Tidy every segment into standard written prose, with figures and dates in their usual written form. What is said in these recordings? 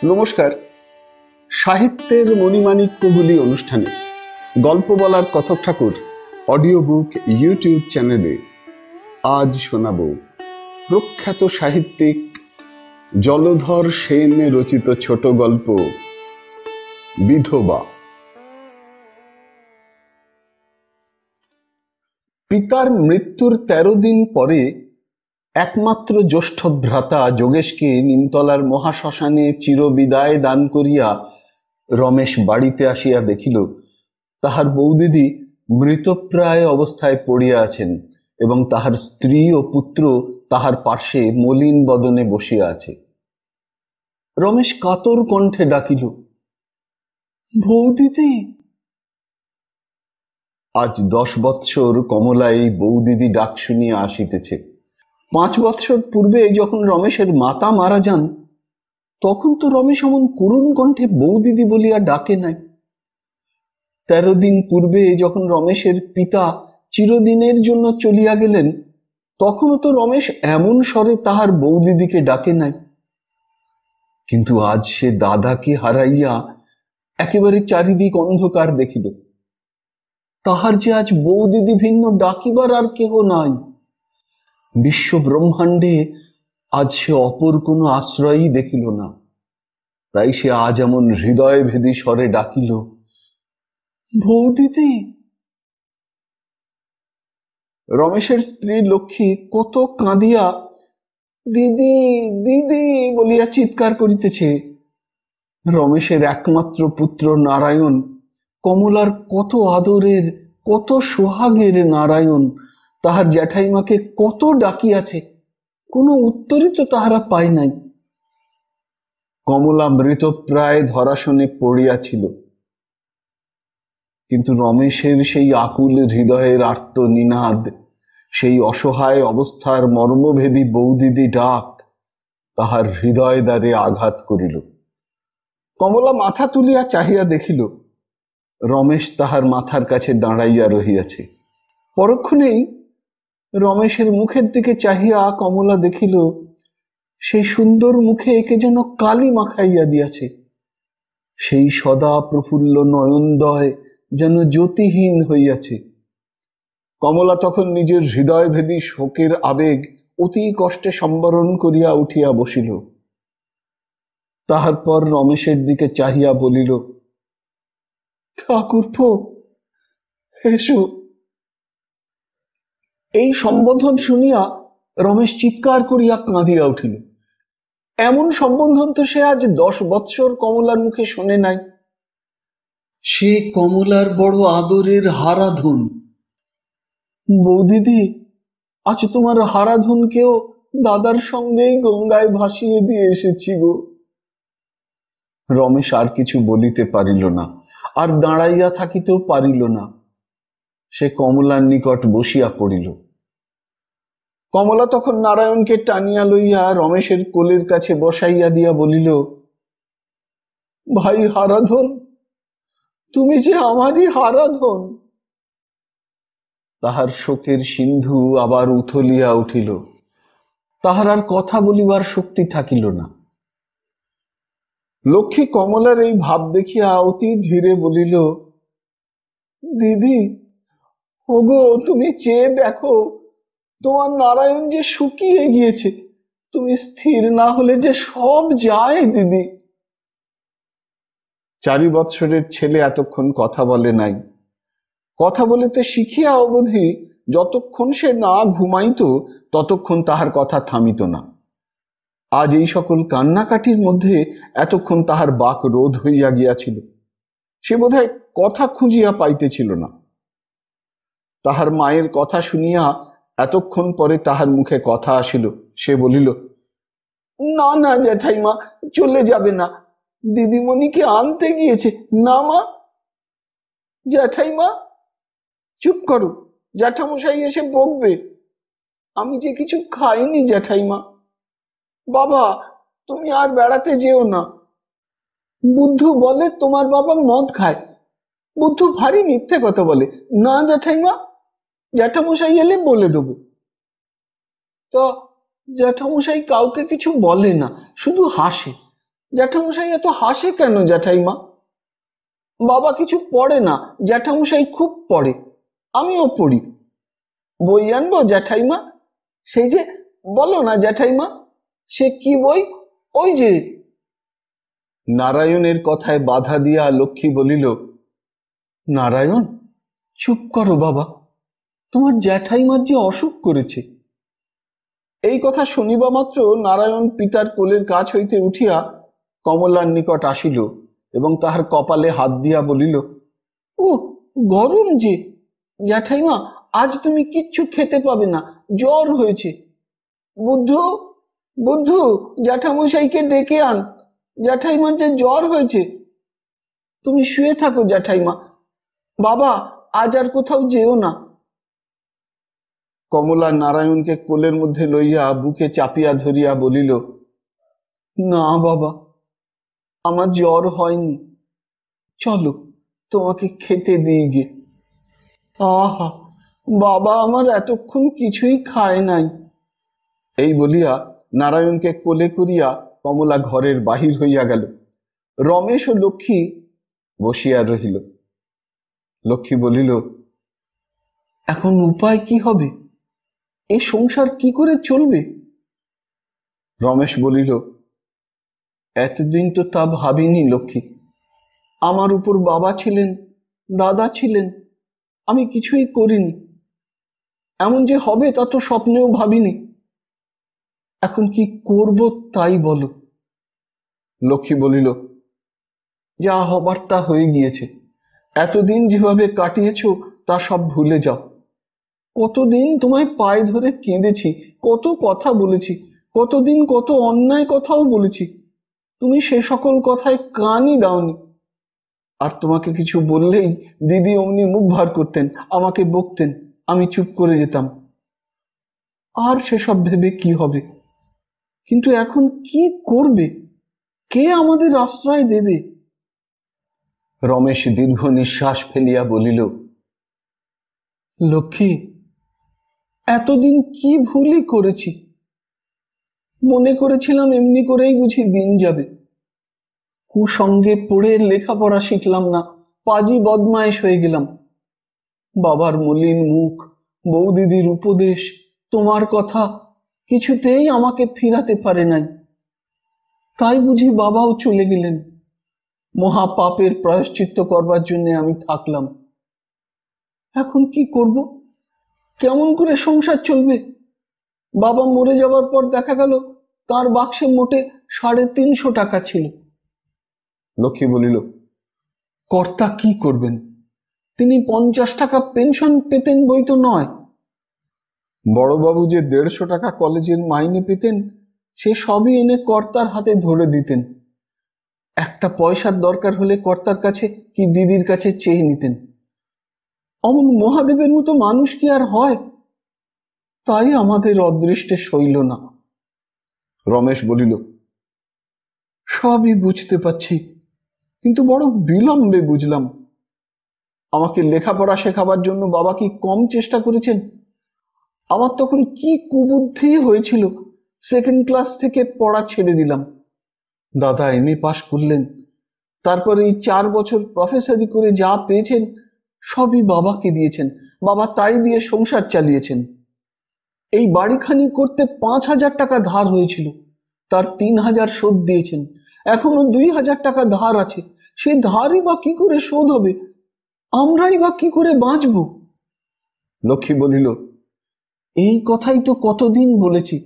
নমস্কার। সাহিত্যের মণিমাণিক্যগুলি অনুষ্ঠানে গল্প বলার কথক ঠাকুর অডিও বুক ইউটিউব চ্যানেলে আজ শোনাব প্রখ্যাত সাহিত্যিক জলধর সেন রচিত ছোট গল্প বিধবা। পিতার মৃত্যুর 13 দিন পরে একমাত্র জ্যেষ্ঠ ভ্রাতা যোগেশকে নিমতলার মহাশ্মশানে চিরবিদায় দান করিয়া রমেশ বাড়িতে আসিয়া দেখিল তাহার বৌদিদি মৃতপ্রায় অবস্থায় পড়িয়া আছেন এবং তাহার স্ত্রী ও পুত্র তাহার পার্শ্বে মলিন বদনে বসিয়া আছে। রমেশ কাতর কণ্ঠে ডাকিল, বৌদিদি। আজ 10 বৎসর কমলা এই বৌদিদি ডাক শুনিয়া আসিতেছে। 5 বৎসর পূর্বে যখন রমেশের মাতা মারা যান তখন তো রমেশ এমন করুণ কণ্ঠে বৌদিদি বলিয়া ডাকে নাই। 13 দিন পূর্বে যখন রমেশের পিতা চিরদিনের জন্য চলিয়া গেলেন তখনও তো রমেশ এমন স্বরে তাহার বৌদিদিকে ডাকে নাই। কিন্তু আজ সে দাদাকে হারাইয়া একেবারে চারিদিক অন্ধকার দেখিল। তাহার যে আজ বৌদিদি ভিন্ন ডাকিবার আর কেহ নাই। বিশ্ব ব্রহ্মাণ্ডে আজ সে অপর কোনো আশ্রয়ই দেখিল না। তাই সে আজ এমন হৃদয় ভেদী স্বরে ডাকিল, বৌদিদি। রমেশের স্ত্রী লক্ষ্মী কত কাঁদিয়া দিদি দিদি বলিয়া চিৎকার করিতেছে। রমেশের একমাত্র পুত্র নারায়ণ, কমলার কত আদরের কত সোহাগের নারায়ণ, তাহার জ্যাঠাইমাকে কত ডাকিয়াছে, কোনো উত্তরই তো তাহারা পায় নাই। কমলা মৃতপ্রায় ধরাশনে পড়িয়াছিল, কিন্তু রমেশের সেই আকুল হৃদয়ের আর্তনিনাদ, সেই অসহায় অবস্থার মর্মভেদী বৌদিদি ডাক তাহার হৃদয় দ্বারে আঘাত করিল। কমলা মাথা তুলিয়া চাহিয়া দেখিল রমেশ তাহার মাথার কাছে দাঁড়াইয়া রহিয়াছে। পরক্ষণেই রমেশের মুখের দিকে চাহিয়া কমলা দেখিল সেই সুন্দর মুখে একে যেন কালি মাখাইয়া দিয়াছে। সেই সদা প্রফুল্ল নয়নদ্বয় যেন জ্যোতিহীন হইয়াছে। কমলা তখন নিজের হৃদয়ভেদী শোকের আবেগ অতি কষ্টে সম্বরণ করিয়া উঠিয়া বসিল। তাহার পর রমেশের দিকে চাহিয়া বলিল, ঠাকুরপো, এসো। এই সম্বোধন শুনিয়া রমেশ চিৎকার করিয়া কাঁদিয়া উঠিল। এমন সম্বোধন তো সে আজ 10 বৎসর কমলার মুখে শোনে নাই। সে কমলার বড় আদরের হারাধন। বৌদিদি, আজ তোমার হারাধনকেও দাদার সঙ্গেই গঙ্গায় ভাসিয়ে দিয়ে এসেছি গো। রমেশ আর কিছু বলিতে পারিল না, আর দাঁড়াইয়া থাকিতেও পারিল না। সে কমলার নিকট বসিয়া পড়িল। কমলা তখন নারায়ণকে টানিয়া লইয়া রমেশের কোলের কাছে বসাইয়া দিয়া বলিল, ভাই হারাধন, তুমি যে আমারই হারাধন। তাহার শোকের সিন্ধু আবার উথলিয়া উঠিল। তাহার আর কথা বলিবার শক্তি থাকিল না। লক্ষ্মী কমলার এই ভাব দেখিয়া অতি ধীরে বলিল, দিদি, ওগো, তুমি চেয়ে দেখো, তোমার নারায়ণ যে শুকিয়ে গিয়েছে। তুমি স্থির না হলে যে সব যায় দিদি। 4 বৎসরের ছেলে এতক্ষণ কথা বলে নাই। কথা বলিতে শিখিয়া অবধি যতক্ষণ সে না ঘুমাইত ততক্ষণ তাহার কথা থামিত না। আজ এই সকল কান্নাকাটির মধ্যে এতক্ষণ তাহার বাক রোধ হইয়া গিয়াছিল। সে বোধহয় কথা খুঁজিয়া পাইতেছিল না। তাহার মায়ের কথা শুনিয়া এতক্ষণ পরে তাহার মুখে কথা আসিল। সে বলিল, না না জ্যাঠাইমা, চলে যাবে না, দিদিমণিকে আনতে গিয়েছে। না মা। জ্যাঠাইমা, চুপ করো, জ্যাঠামশাই এসে বকবে। আমি যে কিছু খাইনি জ্যাঠাইমা। বাবা, তুমি আর বেড়াতে যেও না। বুদ্ধু বলে তোমার বাবা মদ খায়। বুদ্ধু ভারী মিথ্যে কথা বলে। না জ্যাঠাইমা, জ্যাঠামশাই এলে বলে দেবো। তো জ্যাঠামশাই কাউকে কিছু বলে না, শুধু হাসে। জ্যাঠামশাই এত হাসে কেন জ্যাঠাইমা? বাবা কিছু পড়ে না, জ্যাঠামশাই খুব পড়ে, আমিও পড়ি। বই আনবো জ্যাঠাইমা? সেই যে, বলো না জ্যাঠাইমা, সে কি বই? ওই যে। নারায়ণের কথায় বাধা দিয়া লক্ষ্মী বলিল, নারায়ণ, চুপ করো বাবা, তোমার জ্যাঠাইমার যে অসুখ করেছে। এই কথা শুনিবা মাত্র নারায়ণ পিতার কোলের কাছ হইতে উঠিয়া কমলার নিকট আসিল এবং তাহার কপালে হাত দিয়া বলিল, ও গরম যে, জ্যাঠাইমা আজ তুমি কিচ্ছু খেতে পাবে না, জ্বর হয়েছে। বুদ্ধু, বুদ্ধু, জ্যাঠামশাইকে ডেকে আন, জ্যাঠাইমার যে জ্বর হয়েছে। তুমি শুয়ে থাকো জ্যাঠাইমা, বাবা আজ আর কোথাও যেও না। কমলা নারায়ণকে কোলের মধ্যে লইয়া বুকে চাপিয়া ধরিয়া বলিল, না বাবা, আমার জ্বর হয়নি, চলো তোমাকে খেতে দিই গে। আহা, বাবা আমার এতক্ষণ কিছুই খায় নাই। এই বলিয়া নারায়ণকে কোলে করিয়া কমলা ঘরের বাহির হইয়া গেল। রমেশ ও লক্ষ্মী বসিয়া রহিল। লক্ষ্মী বলিল, এখন উপায় কি হবে? এই সংসার কি করে চলবে? রমেশ বলিল, এতদিন তো তা ভাবিনি লক্ষ্মী। আমার উপর বাবা ছিলেন, দাদা ছিলেন, আমি কিছুই করিনি। এমন যে হবে তা তো স্বপ্নেও ভাবিনি। এখন কি করব তাই বলো। লক্ষ্মী বলিল, যা হবার তা হয়ে গিয়েছে। এতদিন যেভাবে কাটিয়েছ তা সব ভুলে যাও। কতদিন তোমায় পায়ে ধরে কেঁদেছি, কত কথা বলেছি, কতদিন কত অন্যায় কথাও বলেছি, তুমি সে সকল কথায় কানই দাওনি। আর তোমাকে কিছু বললেই দিদি অমনি মুখ ভার করতেন, আমাকে বকতেন, আমি চুপ করে যেতাম। আর সেসব ভেবে কি হবে? কিন্তু এখন কি করবে? কে আমাদের আশ্রয় দেবে? রমেশ দীর্ঘ নিঃশ্বাস ফেলিয়া বলিল, লক্ষ্মী, এতদিন কি ভুলই করেছি। মনে করেছিলাম এমনি করেই বুঝি দিন যাবে। কুসঙ্গে পড়ে লেখাপড়া শিখলাম না, পাজি বদমায়েশ হয়ে গেলাম। বাবার মলিন মুখ, বৌদিদির উপদেশ, তোমার কথা কিছুতেই আমাকে ফিরাতে পারে নাই। তাই বুঝি বাবাও চলে গেলেন। মহা পাপের প্রায়শ্চিত্ত করবার জন্য আমি থাকলাম। এখন কি করব? কেমন করে সংসার চলবে? বাবা মরে যাবার পর দেখা গেল তার বাক্সে মোটে 350 টাকা ছিল। লক্ষ্মী বলিল, কর্তা কি করবেন? তিনি 50 টাকা পেনশন পেতেন বই তো নয়। বড়বাবু যে 150 টাকা কলেজের মাইনে পেতেন, সে সবই এনে কর্তার হাতে ধরে দিতেন। একটা পয়সার দরকার হলে কর্তার কাছে কি দিদির কাছে চেয়ে নিতেন। অমন মহাদেবের মতো মানুষ কি আর হয়? তাই আমাদের অদৃষ্টে সইল না। রমেশ বলিল, সবই বুঝতে পারছি, কিন্তু বড় বিলম্বে বুঝলাম। আমাকে লেখাপড়া শেখাবার জন্য বাবা কি কম চেষ্টা করেছেন? আমার তখন কি কুবুদ্ধি হয়েছিল, সেকেন্ড ক্লাস থেকে পড়া ছেড়ে দিলাম। দাদা এমএ পাশ করলেন, তারপরে এই 4 বছর প্রফেসরি করে যা পেয়েছেন সবই বাবাকে দিয়েছেন। বাবা তাই দিয়ে সংসার চালিয়েছেন। এই বাড়িখানি করতে 5,000 টাকা ধার হয়েছিল, তার 3,000 শোধ দিয়েছেন। এখনো 2,000 টাকা ধার আছে। সেই ধারই বা কি করে শোধ হবে? আমরাই বা কি করে বাঁচব? লক্ষ্মী বলিল, এই কথাই তো কতদিন বলেছি।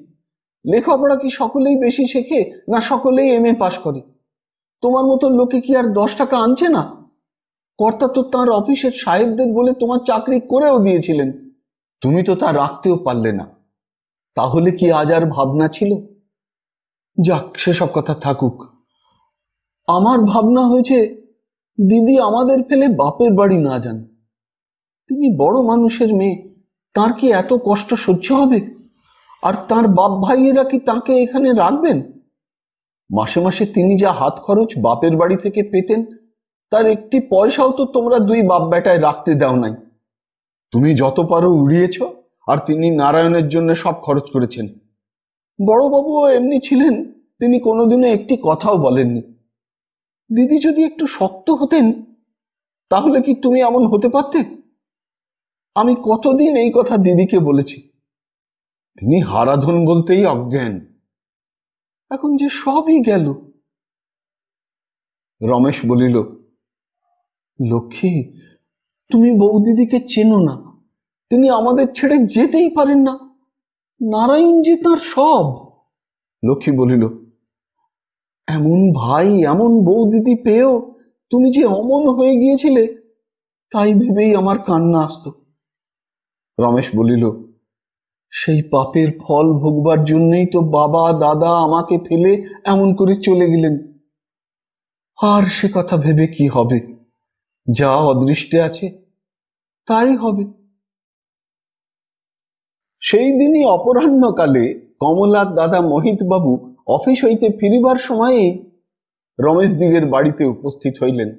লেখাপড়া কি সকলেই বেশি শেখে, না সকলেই এমএ পাশ করে? তোমার মতো লোকে কি আর 10 টাকা আনছে না? কর্তা তো তার অফিসের সাহেবদের বলে তোমার চাকরি করেও দিয়েছিলেন, তুমি তো তা রাখতেও পারলে না। তাহলে কি আজ আর ভাবনা ছিল? যাক, সেসব কথা থাকুক। আমার ভাবনা হয়েছে দিদি আমাদের ফেলে বাপের বাড়ি না যান। তিনি বড় মানুষের মেয়ে, তার কি এত কষ্ট সহ্য হবে? আর তার বাপ ভাইয়েরা কি তাকে এখানে রাখবেন? মাসে মাসে তিনি যা হাত খরচ বাপের বাড়ি থেকে পেতেন, তার একটি পয়সাও তো তোমরা 2 বাপ বেটায় রাখতে দাও নাই। তুমি যত পারো উড়িয়েছ, আর তিনি নারায়ণের জন্য সব খরচ করেছেন। বড়বাবুও এমনি ছিলেন তিনি কোনোদিনও একটি কথাও বলেননি। দিদি যদি একটু শক্ত হতেন তাহলে কি তুমি এমন হতে পারতে? আমি কতদিন এই কথা দিদিকে বলেছি। তিনি হারাধন বলতেই অজ্ঞান। এখন যে সবই গেল। রমেশ বলিল, লক্ষ্মী, তুমি বৌদিদিকে চেনো না। তিনি আমাদের ছেড়ে যেতেই পারেন না। নারায়ণজি তাঁর সব। লক্ষ্মী বলিল, এমন ভাই এমন বৌদিদি পেয়েও তুমি যে অমন হয়ে গিয়েছিলে তাই ভেবেই আমার কান্না আসতো। রমেশ বলিল, সেই পাপের ফল ভোগবার জন্যই তো বাবা দাদা আমাকে ফেলে এমন করে চলে গেলেন। আর সে কথা ভেবে কি হবে? যা অদৃষ্টে আছে তাই হবে। সেই দিনই অপরাহ্নকালে কমলার দাদা মোহিত বাবু অফিস হইতে ফিরিবার সময়ে রমেশ দিগের বাড়িতে উপস্থিত হইলেন।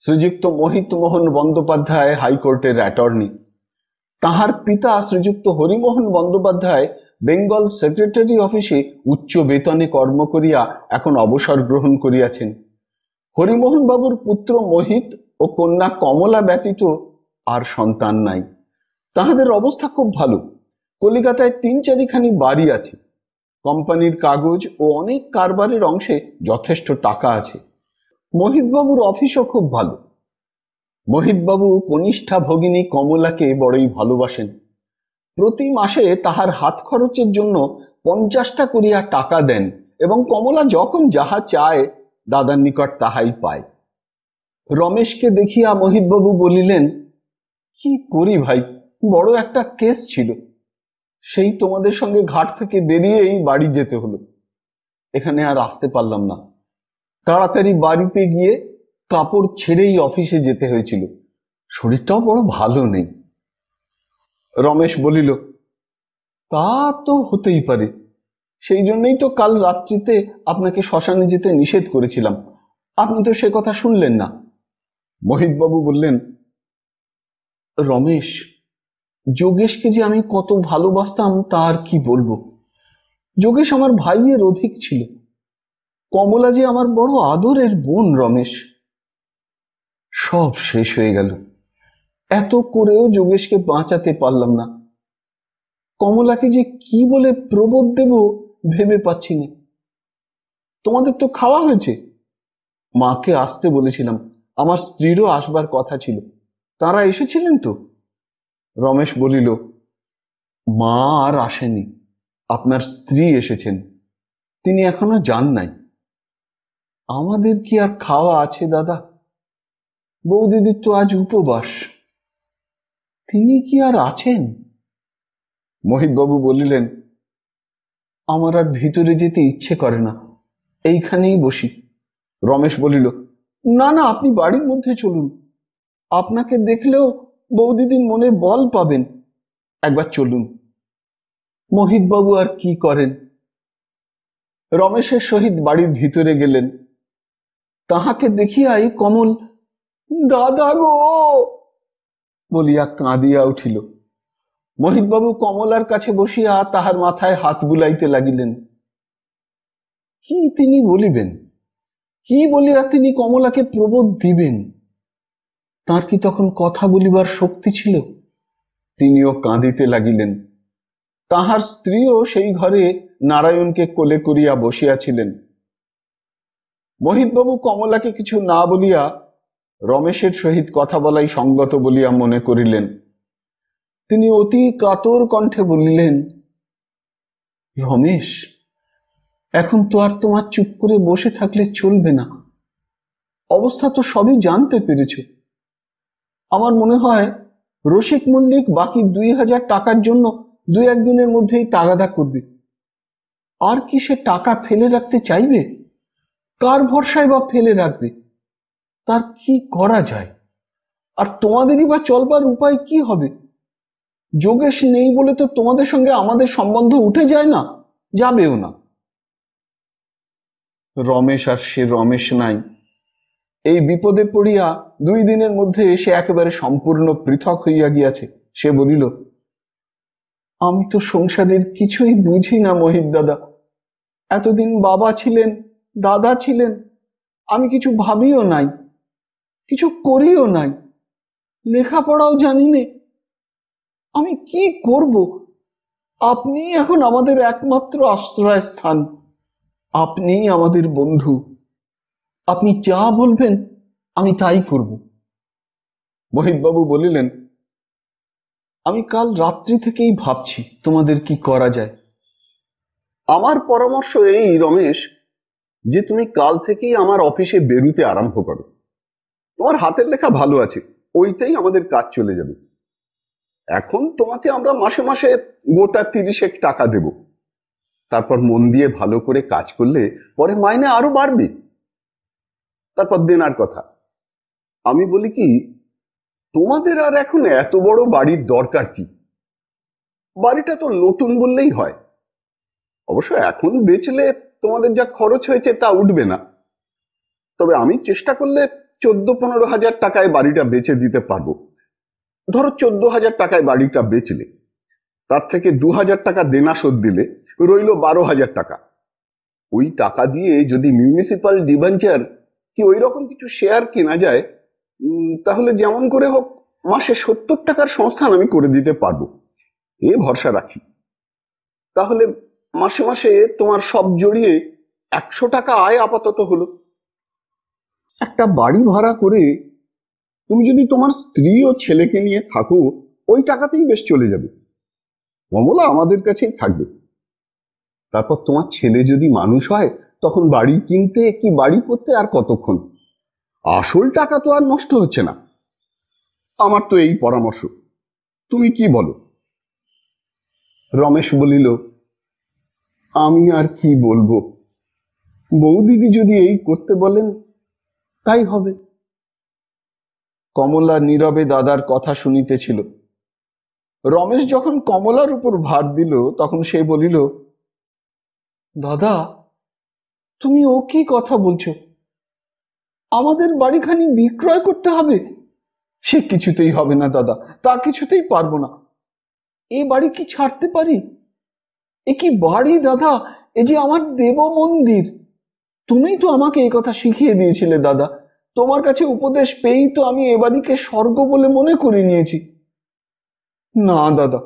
শ্রীযুক্ত মোহিত মোহন বন্দ্যোপাধ্যায় হাইকোর্টের অ্যাটর্নি। তাহার পিতা শ্রীযুক্ত হরিমোহন বন্দ্যোপাধ্যায় বেঙ্গল সেক্রেটারি অফিসে উচ্চ বেতনে কর্ম করিয়া এখন অবসর গ্রহণ করিয়াছেন। হরিমোহন বাবুর পুত্র মোহিত ও কন্যা কমলা ব্যতীত আর সন্তান নাই। তাহাদের অবস্থা খুব ভালো। কলিকাতায় ৩-৪খানি বাড়ি আছে। কোম্পানির কাগজ ও অনেক কারবারের অংশে যথেষ্ট টাকা আছে। মোহিতবাবুর অফিসও খুব ভালো। মোহিতবাবু কনিষ্ঠা ভগিনী কমলাকে বড়ই ভালোবাসেন। প্রতি মাসে তাহার হাত খরচের জন্য 50টা করিয়া টাকা দেন এবং কমলা যখন যাহা চায় দাদার নিকট তাহাই পায়। রমেশকে দেখিয়া মোহিতবাবু বলিলেন, কি করি ভাই, বড় একটা কেস ছিল। সেই তোমাদের সঙ্গে ঘাট থেকে বেরিয়েই বাড়ি যেতে হলো। এখানে আর আসতে পারলাম না। তাড়াতাড়ি বাড়িতে গিয়ে কাপড় ছেড়েই অফিসে যেতে হয়েছিল। শরীরটাও বড় ভালো নেই। রমেশ বলিল, তা তো হতেই পারে। সেই জন্যই তো কাল রাত্রিতে আপনাকে শ্মশানে যেতে নিষেধ করেছিলাম। আপনি তো সে কথা শুনলেন না। মোহিতবাবু বললেন, রমেশ, যোগেশকে যে আমি কত ভালোবাসতাম তা আর কি বলবো। যোগেশ আমার ভাইয়ের অধিক ছিল। কমলা যে আমার বড় আদরের বোন। রমেশ, সব শেষ হয়ে গেল। এত করেও যোগেশকে বাঁচাতে পারলাম না। কমলাকে যে কি বলে প্রবোধ দেব ভেবে পাচ্ছি না। তোমাদের তো খাওয়া হয়েছে। মাকে আসতে বলেছিলাম। আমার স্ত্রীরও আসবার কথা ছিল। তারা এসেছিলেন তো? রমেশ বলিল, মা আর আসেনি। আপনার স্ত্রী এসেছেন। তিনি এখনো যান নাই। আমাদের কি আর খাওয়া আছে দাদা? বৌদিদির তো আজ উপবাস। তিনি কি আর আছেন? মোহিতবাবু বলিলেন, আমার আর ভিতরে যেতে ইচ্ছে করে না, এইখানেই বসি। রমেশ বলিল, না না, আপনি বাড়ির মধ্যে চলুন। আপনাকে দেখলেও বৌদিদির মনে বল পাবেন। একবার চলুন। মোহিতবাবু আর কি করেন। রমেশের সহিত বাড়ির ভিতরে গেলেন। তাহাকে দেখিয়াই কমল দাদা গো বলিয়া কাঁদিয়া উঠিল। মোহিতবাবু কমলার কাছে বসিয়া তাহার মাথায় হাত বুলাইতে লাগিলেন। কি তিনি বলিবেন? কি বলিয়া তিনি কমলাকে প্রবোধ দিবেন? তার কি তখন কথা বলিবার শক্তি ছিল? তিনিও কাঁদিতে লাগিলেন। তাহার স্ত্রীও সেই ঘরে নারায়ণকে কোলে করিয়া বসিয়াছিলেন। মোহিতবাবু কমলাকে কিছু না বলিয়া রমেশের সহিত কথা বলাই সঙ্গত বলিয়া মনে করিলেন। তিনি অতি কাতর কণ্ঠে বলিলেন, রমেশ, এখন তো আর তোমার চুপ করে বসে থাকলে চলবে না। অবস্থা তো সবই জানতে পেরেছ। আমার মনে হয় রসিক মল্লিক বাকি 2000 টাকার জন্য 2-1 দিনের মধ্যেই তাগাদা করবে। আর কি সে টাকা ফেলে রাখতে চাইবে? কার ভরসায় বা ফেলে রাখবে? তার কি করা যায়? আর তোমাদেরই বা চলবার উপায় কি হবে? যোগেশ নেই বলে তো তোমাদের সঙ্গে আমাদের সম্বন্ধ উঠে যায় না, যাবেও না। রমেশ আর সে রমেশ নাই। এই বিপদে পড়িয়া 2 দিনের মধ্যে সে একেবারে সম্পূর্ণ পৃথক হইয়া গিয়াছে। সে বলিল, আমি তো সংসারের কিছুই বুঝি না মোহিত দাদা। এতদিন বাবা ছিলেন, দাদা ছিলেন, আমি কিছু ভাবিও নাই, কিছু করিও নাই, লেখাপড়াও জানি নে। আমি কি করব? আপনি এখন আমাদের একমাত্র আশ্রয় স্থান, আপনি আমাদের বন্ধু। আপনি যা বলবেন আমি তাই করব। মোহিতবাবু বলিলেন, আমি কাল রাত্রি থেকেই ভাবছি তোমাদের কি করা যায়। আমার পরামর্শ এই রমেশ, যে তুমি কাল থেকেই আমার অফিসে বেরুতে আরম্ভ করো। তোমার হাতের লেখা ভালো আছে, ওইটাই আমাদের কাজ চলে যাবে। এখন তোমাকে আমরা মাসে মাসে গোটা 30 টাকা দেব। তারপর মন দিয়ে ভালো করে কাজ করলে পরে মাইনে আরো বাড়বে। তারপর দেনার কথা। আমি বলি কি, তোমাদের আর এখন এত বড় বাড়ির দরকার কি? বাড়িটা তো নতুন বললেই হয়। অবশ্য এখন বেচলে তোমাদের যা খরচ হয়েছে তা উঠবে না। তবে আমি চেষ্টা করলে 14-15 হাজার টাকায় বাড়িটা বেচে দিতে পারবো। ধরো 14,000 টাকায় বাড়িটা বেচলে, তার থেকে 2,000 টাকা দেনা শোধ দিলে রইল 12,000 টাকা। ওই টাকা দিয়ে যদি মিউনিসিপাল ডিবেঞ্চার কি ওই রকম কিছু শেয়ার কেনা যায়, তাহলে যেমন করে হোক মাসে 70 টাকার সংস্থান আমি করে দিতে পারবো, এ ভরসা রাখি। তাহলে মাসে মাসে তোমার সব জড়িয়ে 100 টাকা আয় আপাতত হলো। একটা বাড়ি ভাড়া করে তুমি যদি তোমার স্ত্রী ও ছেলেকে নিয়ে থাকো, ওই টাকাতেই বেশ চলে যাবে। কমলা আমাদের কাছেই থাকবে। তারপর তোমার ছেলে যদি মানুষ হয়, তখন বাড়ি কিনতে কি বাড়ি করতে আর কতক্ষণ। আসল টাকা তো আর নষ্ট হচ্ছে না। আমার তো এই পরামর্শ, তুমি কি বলো? রমেশ বলিল, আমি আর কি বলবো, বৌদিদি যদি এই করতে বলেন তাই হবে। কমলা নীরবে দাদার কথা শুনিতেছিল। রমেশ যখন কমলার উপর ভার দিল, তখন সে বলিল, দাদা, তুমি ও কি কথা বলছো? আমাদের বাড়িখানি বিক্রয় করতে হবে? সে কিছুতেই হবে না দাদা, তা কিছুতেই পারবো না। এ বাড়ি কি ছাড়তে পারি? এ কি বাড়ি দাদা, এ যে আমার দেব মন্দির। তুমি তো আমাকে এই কথা শিখিয়ে দিয়েছিলে দাদা। তোমার কাছে উপদেশ পেয়েই তো আমি এ বাড়িকে স্বর্গ বলে মনে করে নিয়েছি। না দাদা,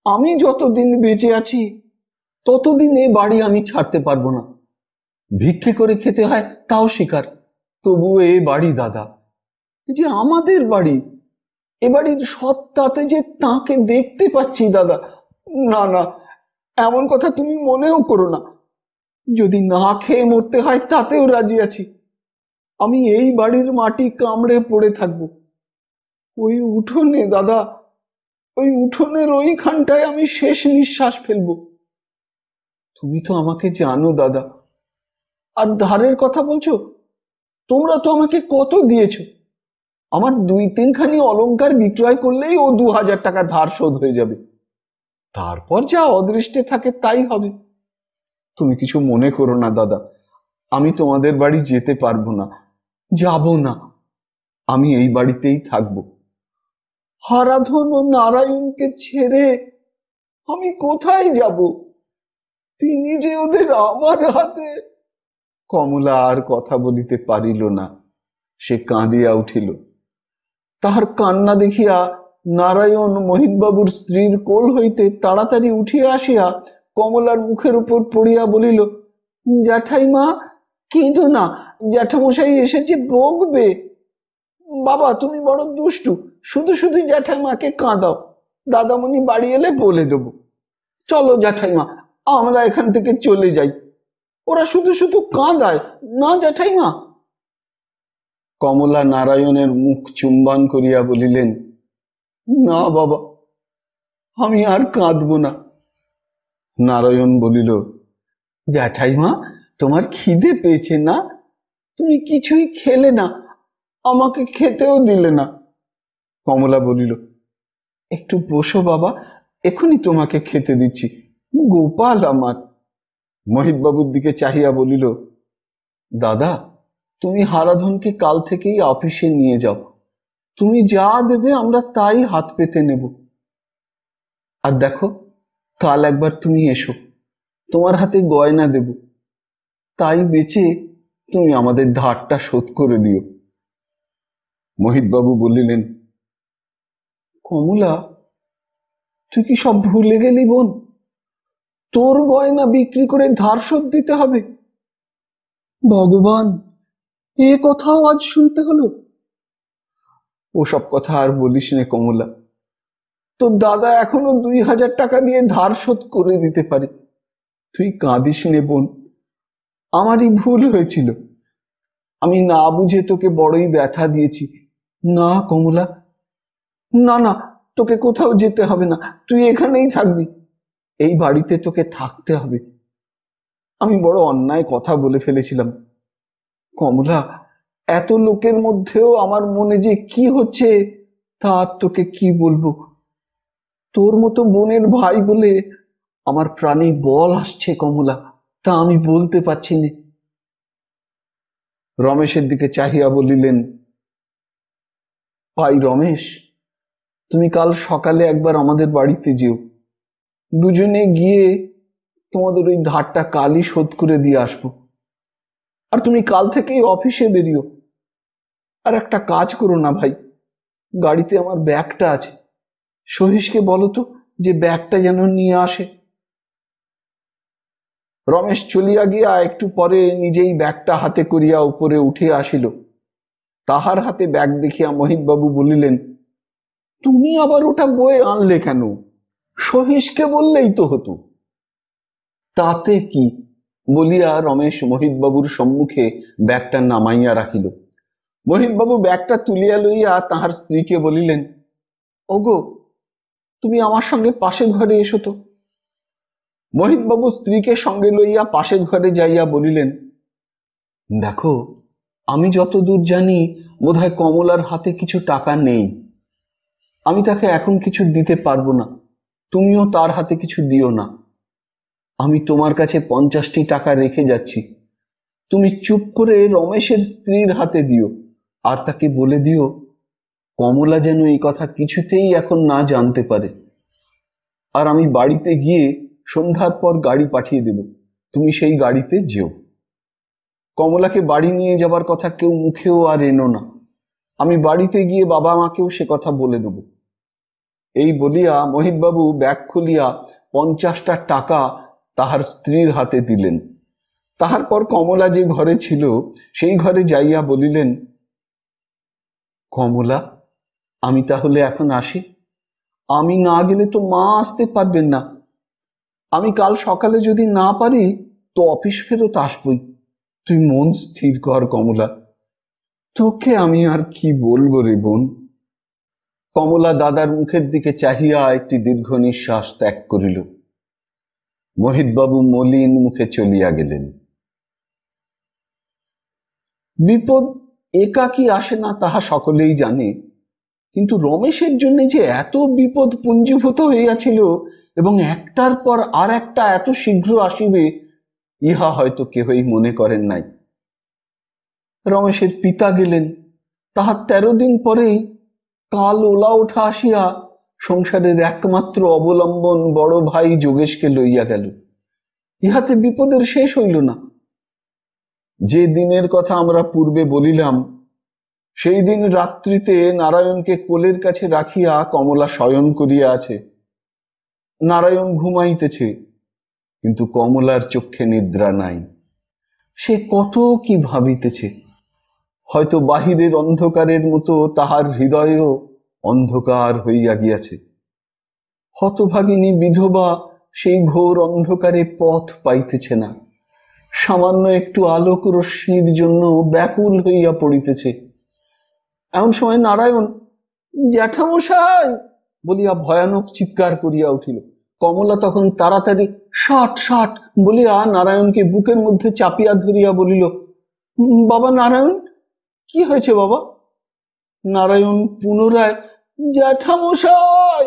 আমি যতদিন বেঁচে আছি ততদিন এ বাড়ি আমি ছাড়তে পারবো না। ভিক্ষে করে খেতে হয় তাও স্বীকার, তবুও এ বাড়ি দাদা, যে আমাদের বাড়ি, এ বাড়ির সত্তাতে যে তাকে দেখতে পাচ্ছি দাদা। না না, এমন কথা তুমি মনেও করো না। যদি না খেয়ে মরতে হয় তাতেও রাজি আছি। আমি এই বাড়ির মাটি কামড়ে পড়ে থাকবো। ওই উঠোনে দাদা, ওই উঠোনের ওইখানটায় আমি শেষ নিঃশ্বাস ফেলবো। তুমি তো আমাকে জানো দাদা। আর ধারের কথা বলছো, তোমরা তো আমাকে কত দিয়েছো। আমার 2-3খানি অলংকার বিক্রয় করলেই ও 2,000 টাকা ধার শোধ হয়ে যাবে। তারপর যা অদৃষ্টে থাকে তাই হবে। তুমি কিছু মনে করো না দাদা, আমি তোমাদের বাড়ি যেতে পারবো না, যাব না। আমি এই বাড়িতেই থাকবো। হারাধন ও নারায়ণকে ছেড়ে আমি কোথায় যাব? তিনি যে ওদের আমার হাতে। কমলা আর কথা বলিতে পারিল না, সে কাঁদিয়া উঠিল। তাহার কান্না দেখিয়া নারায়ণ মোহিতবাবুর স্ত্রীর কোল হইতে তাড়াতাড়ি উঠিয়া আসিয়া কমলার মুখের উপর পড়িয়া বলিল, জ্যাঠাইমা, কেঁদো না, জ্যাঠামশাই এসেছে, বকবে। বাবা, তুমি বড় দুষ্টু, শুধু শুধু জ্যাঠাইমাকে কাঁদাও। দাদামণি বাড়ি এলে বলে দেব। চলো জ্যাঠাইমা, আমরা এখান থেকে চলে যাই। ওরা শুধু শুধু কাঁদায় না জ্যাঠাইমা। কমলা নারায়ণের মুখ চুম্বন করিয়া বলিলেন, না বাবা, আমি আর কাঁদব না। নারায়ণ বলিল, জ্যাঠাইমা, তোমার খিদে পেয়েছে না? তুমি কিছুই খেলে না, আমাকে খেতেও দিলে না। কমলা বলিল, একটু বসো বাবা, এখনই তোমাকে খেতে দিচ্ছি। গোপাল আমার। মোহিতবাবুর দিকে চাহিয়া বলিল, দাদা, তুমি হারাধনকে কাল থেকেই অফিসে নিয়ে যাও। তুমি যা দেবে আমরা তাই হাত পেতে নেব। আর দেখো, কাল একবার তুমি এসো, তোমার হাতে গয়না দেব, তাই বেচে তুমি আমাদের ধারটা শোধ করে দিও। মোহিতবাবু বলিলেন, কমলা, তুই কি সব ভুলে গেলি বোন? তোর গয়না বিক্রি করে ধার শোধ দিতে হবে? ভগবান, এ কথাও আজ শুনতে হলো? ওসব কথা আর বলিস নে কমলা, তোর দাদা এখনো 2000 টাকা দিয়ে ধার শোধ করে দিতে পারে। তুই কাঁদিস নে বোন, আমারই ভুল হয়েছিল, আমি না বুঝে তোকে বড়ই ব্যথা দিয়েছি। না কমলা, না না, তোকে কোথাও যেতে হবে না, তুই এখানেই থাকবি, এই বাড়িতে তোকে থাকতে হবে। আমি বড় অন্যায় কথা বলে ফেলেছিলাম কমলা, এত লোকের মধ্যেও আমার মনে যে কি হচ্ছে তা তোকে কি বলবো। তোর মতো বোনের ভাই বলে আমার প্রাণে বল আসছে কমলা, তা আমি বলতে পারছি না। রমেশের দিকে চাহিয়া বলিলেন, ভাই রমেশ, তুমি কাল সকালে একবার আমাদের বাড়িতে যেও, দুজনে গিয়ে তোমাদের ওই ধারটা কালই শোধ করে দিয়ে আসবো। আর তুমি কাল থেকেই অফিসে বেরিও। আর একটা কাজ করো না ভাই, গাড়িতে আমার ব্যাগটা আছে, সহিসকে বলো তো যে ব্যাগটা যেন নিয়ে আসে। রমেশ চলিয়া গিয়া একটু পরে নিজেই ব্যাগটা হাতে করিয়া উপরে উঠিয়া আসিল। তাহার হাতে ব্যাগ দেখিয়া মোহিতবাবু বলিলেন, তুমি আবার ওটা বয়ে আনলে কেন? সহিসকে বললেই তো হতো। তাতে কি বলিয়া রমেশ মোহিতবাবুর সম্মুখে ব্যাগটা নামাইয়া রাখিল। মোহিতবাবু ব্যাগটা তুলিয়া লইয়া তাহার স্ত্রীকে বলিলেন, ওগো, তুমি আমার সঙ্গে পাশের ঘরে এসো তো। মোহিতবাবু স্ত্রীকে সঙ্গে লইয়া পাশের ঘরে যাইয়া বলিলেন, দেখো, আমি যতদূর জানি বোধহয় কমলার হাতে কিছু টাকা নেই, আমি তাকে এখন কিছু দিতে পারবো না, তুমিও তার হাতে কিছু দিও না। আমি তোমার কাছে 50টি টাকা রেখে যাচ্ছি, তুমি চুপ করে রমেশের স্ত্রীর হাতে দিও, আর তাকে বলে দিও কমলা যেন এই কথা কিছুতেই এখন না জানতে পারে। আর আমি বাড়িতে গিয়ে সন্ধ্যার পর গাড়ি পাঠিয়ে দেব, তুমি সেই গাড়িতে যেও। কমলাকে বাড়ি নিয়ে যাবার কথা কেউ মুখেও আর এনো না, আমি বাড়িতে গিয়ে বাবা মাকেও সে কথা বলে দেব। এই বলিয়া মোহিতবাবু ব্যাগ খুলিয়া 50টা টাকা তাহার স্ত্রীর হাতে দিলেন। তাহার পর কমলা যে ঘরে ছিল সেই ঘরে যাইয়া বলিলেন, কমলা, আমি তাহলে এখন আসি, আমি না গেলে তো মা আসতে পারবেন না, আমি কাল সকালে যদি না পারি তো অফিস ফেরত আসবই, তুই মন স্থির কর কমলা। তোকে আমি আর কি বলবো রে বোন। কমলা দাদার মুখের দিকে চাহিয়া একটি দীর্ঘ নিঃশ্বাস ত্যাগ করিল। মোহিতবাবু মলিন মুখে চলিয়া গেলেন। বিপদ একাকী আসে না তাহা সকলেই জানে, কিন্তু রমেশের জন্য যে এত বিপদ পুঞ্জীভূত হইয়াছিল এবং একটার পর আর একটা এত শীঘ্র আসিবে ইহা হয়তো কেহই মনে করেন নাই। রমেশের পিতা গেলেন, তাহার 13 দিন পরেই কাল ওলা ওঠা আসিয়া সংসারের একমাত্র অবলম্বন বড় ভাই যোগেশকে লইয়া গেল। ইহাতে বিপদের শেষ হইল না। যে দিনের কথা আমরা পূর্বে বলিলাম, সেই দিন রাত্রিতে নারায়ণকে কোলের কাছে রাখিয়া কমলা শয়ন করিয়া আছে। নারায়ণ ঘুমাইতেছে, কিন্তু কমলার চক্ষে নিদ্রা নাই। সে কত কি ভাবিতেছে, হয়তো বাহিরের অন্ধকারের মতো তাহার হৃদয়েও অন্ধকার হইয়া গিয়াছে। হতভাগিনী বিধবা সেই ঘোর অন্ধকারে পথ পাইতেছে না, সামান্য একটু আলোক রশ্মির জন্য ব্যাকুল হইয়া পড়িতেছে। এমন সময় নারায়ণ জ্যাঠামশাই বলিয়া ভয়ানক চিৎকার করিয়া উঠিল। কমলা তখন তাড়াতাড়ি ষাট ষাট বলিয়া নারায়ণকে বুকের মধ্যে চাপিয়া ধরিয়া বলিল, বাবা নারায়ণ, কি হয়েছে বাবা? নারায়ণ পুনরায় জ্যাঠামশাই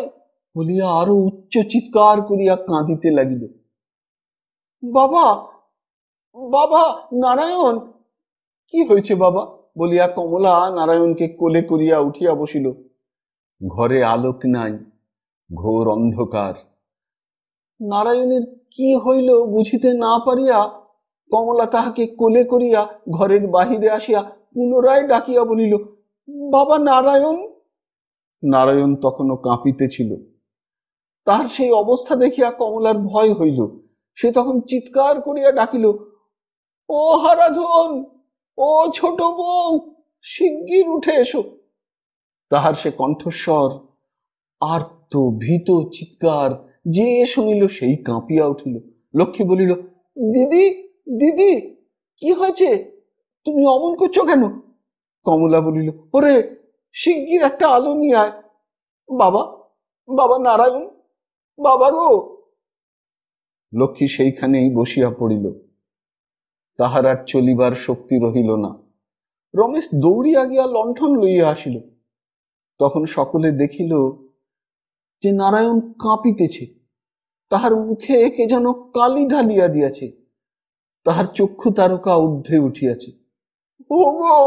বলিয়া আরো উচ্চ চিৎকার করিয়া কাঁদিতে লাগিল। বাবা, বাবা নারায়ণ, কি হয়েছে বাবা? বলিয়া কমলা নারায়ণকে কোলে করিয়া উঠিয়া বসিল। ঘরে আলোক নাই, ঘোর অন্ধকার। নারায়ণের কি হইল বুঝিতে না পারিয়া কমলা তাহাকে কোলে করিয়া ঘরের বাহিরে আসিয়া পুনরায় ডাকিয়া বলিল, বাবা নারায়ণ। নারায়ণ তখনও কাঁপিতেছিল। তাহার সেই অবস্থা দেখিয়া কমলার ভয় হইল। সে তখন চিৎকার করিয়া ডাকিল, ও হারাধন, ও ছোট বউ, শিগগির উঠে এসো। তাহার সে কণ্ঠস্বর, আর্ত ভীত চিৎকার যে শুনিল সেই কাঁপিয়া উঠিল। লক্ষ্মী বলিল, দিদি, দিদি, কি হয়েছে? তুমি অমন করছো কেন? কমলা বলিল, ওরে শিগগির একটা আলো নিয়ে আয়। বাবা, বাবা নারায়ণ, বাবা গো। লক্ষ্মী সেইখানেই বসিয়া পড়িল। তাহার আর চলিবার শক্তি রহিল না। রমেশ দৌড়িয়া গিয়া লণ্ঠন লইয়া আসিল। তখন সকলে দেখিল যে নারায়ণ কাঁপিতেছে। তাহার মুখে কে যেন কালি ঢালিয়া দিয়াছে। তাহার চক্ষু তারকা ঊর্ধ্বে উঠিয়াছে। ও গো,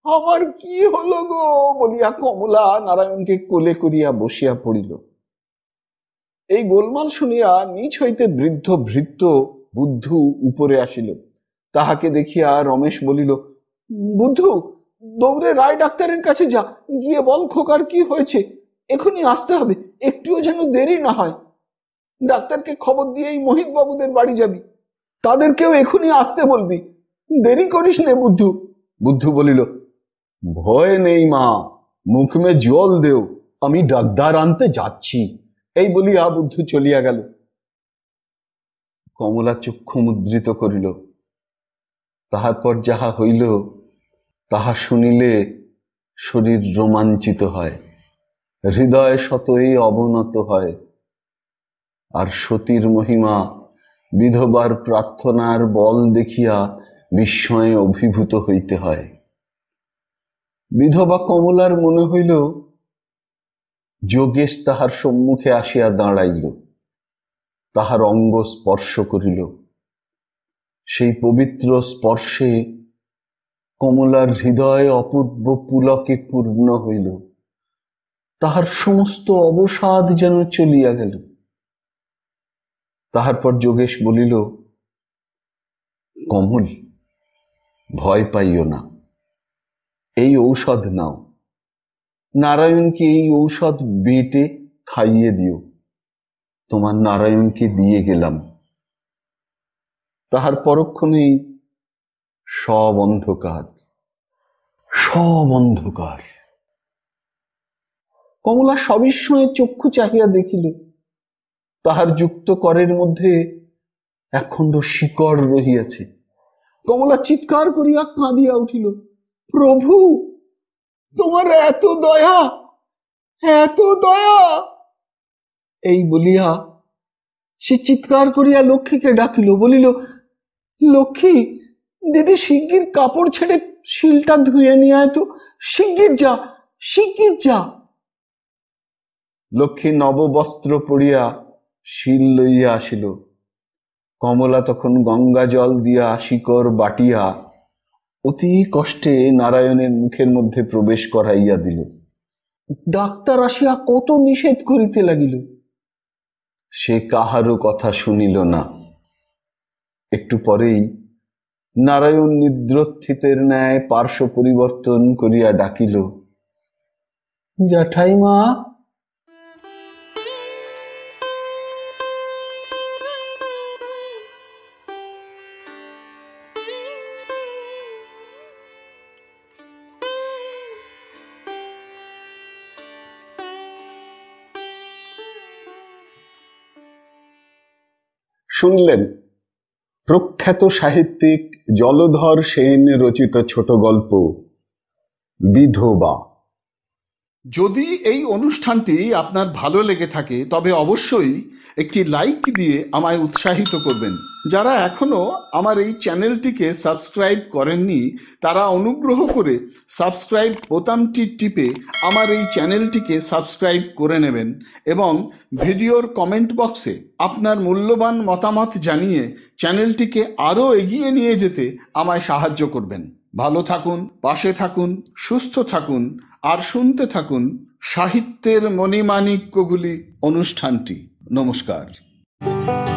আমার কি হলো গো বলিয়া কমলা নারায়ণকে কোলে করিয়া বসিয়া পড়িল। এই গোলমাল শুনিয়া নিচ হইতে বৃদ্ধ ভৃত্য বুদ্ধু উপরে আসিল। তাহাকে দেখিয়া রমেশ বলিল, বুদ্ধু, দৌড়ে রায় ডাক্তারের কাছে যা, গিয়ে বল খোকার কি হয়েছে, এখনই আসতে হবে, একটুও যেন দেরি না হয়। ডাক্তারকে খবর দিয়েই মোহিত বাবুদের বাড়ি যাবি, তাদেরকেও এখনই আসতে বলবি, দেরি করিস নে বুদ্ধু। বুদ্ধু বলিল, ভয় নেই মা, মুখ মে জল দেও, আমি ডাক্তার আনতে যাচ্ছি। এই বলিয়া বুদ্ধু চলিয়া গেল। কমলা চক্ষু মুদ্রিত করিল। তাহার পর যাহা হইল তাহা শুনিলে শরীর রোমাঞ্চিত হয়, হৃদয় শতই অবনত হয়। আর সতীর মহিমা, বিধবার প্রার্থনার বল দেখিয়া বিস্ময়ে অভিভূত হইতে হয়। বিধবা কমলার মনে হইল যোগেশ তাহার সম্মুখে আসিয়া দাঁড়াইল, তাহার অঙ্গ স্পর্শ করিল। সেই পবিত্র স্পর্শে কমলার হৃদয় অপূর্ব পুলকে পূর্ণ হইল। তাহার সমস্ত অবসাদ যেন চলিয়া গেল। তাহার পর যোগেশ বলিল, কমল, ভয় পাইও না, এই ঔষধ নাও, নারায়ণকে এই ঔষধ বেটে খাইয়ে দিও। তোমার নারায়ণকে দিয়ে গেলাম। তাহার পরক্ষণেই সব অন্ধকার, সব অন্ধকার। কমলা সবিস্ময়ে চক্ষু চাহিয়া দেখিল, তাহার যুক্ত করের মধ্যে একখণ্ড শিকড় রহিয়াছে। কমলা চিৎকার করিয়া কাঁদিয়া উঠিল, প্রভু, তোমার এত দয়া, এত দয়া। এই বলিয়া সে চিৎকার করিয়া লক্ষ্মীকে ডাকিল, বলিল, লক্ষ্মী দিদি, শিগগির কাপড় ছেড়ে শিলটা ধুয়ে নিয়ে আয় তো, শিগগির যা, শিগগির যা। লক্ষ্মী নববস্ত্র পরিয়া শিল লইয়া আসিল। কমলা তখন গঙ্গা জল দিয়া শিকড় বাটিয়া অতি কষ্টে নারায়ণের মুখের মধ্যে প্রবেশ করাইয়া দিল। ডাক্তার আসিয়া কত নিষেধ করিতে লাগিল, সে কাহারও কথা শুনিল না। একটু পরেই নারায়ণ নিদ্রোত্থিতের ন্যায় পার্শ্ব পরিবর্তন করিয়া ডাকিল, জ্যাঠাইমা। শুনলেন প্রখ্যাত সাহিত্যিক জলধর সেন রচিত ছোট গল্প বিধবা। যদি এই অনুষ্ঠানটি আপনার ভালো লেগে থাকে তবে অবশ্যই একটি লাইক দিয়ে আমায় উৎসাহিত করবেন। যারা এখনো আমার এই চ্যানেলটিকে সাবস্ক্রাইব করেননি তারা অনুগ্রহ করে সাবস্ক্রাইব বোতামটি টিপে আমার এই চ্যানেলটিকে সাবস্ক্রাইব করে নেবেন এবং ভিডিওর কমেন্ট বক্সে আপনার মূল্যবান মতামত জানিয়ে চ্যানেলটিকে আরও এগিয়ে নিয়ে যেতে আমায় সাহায্য করবেন। ভালো থাকুন, পাশে থাকুন, সুস্থ থাকুন আর শুনতে থাকুন সাহিত্যের মণিমাণিক্যগুলি অনুষ্ঠানটি। নমস্কার। you.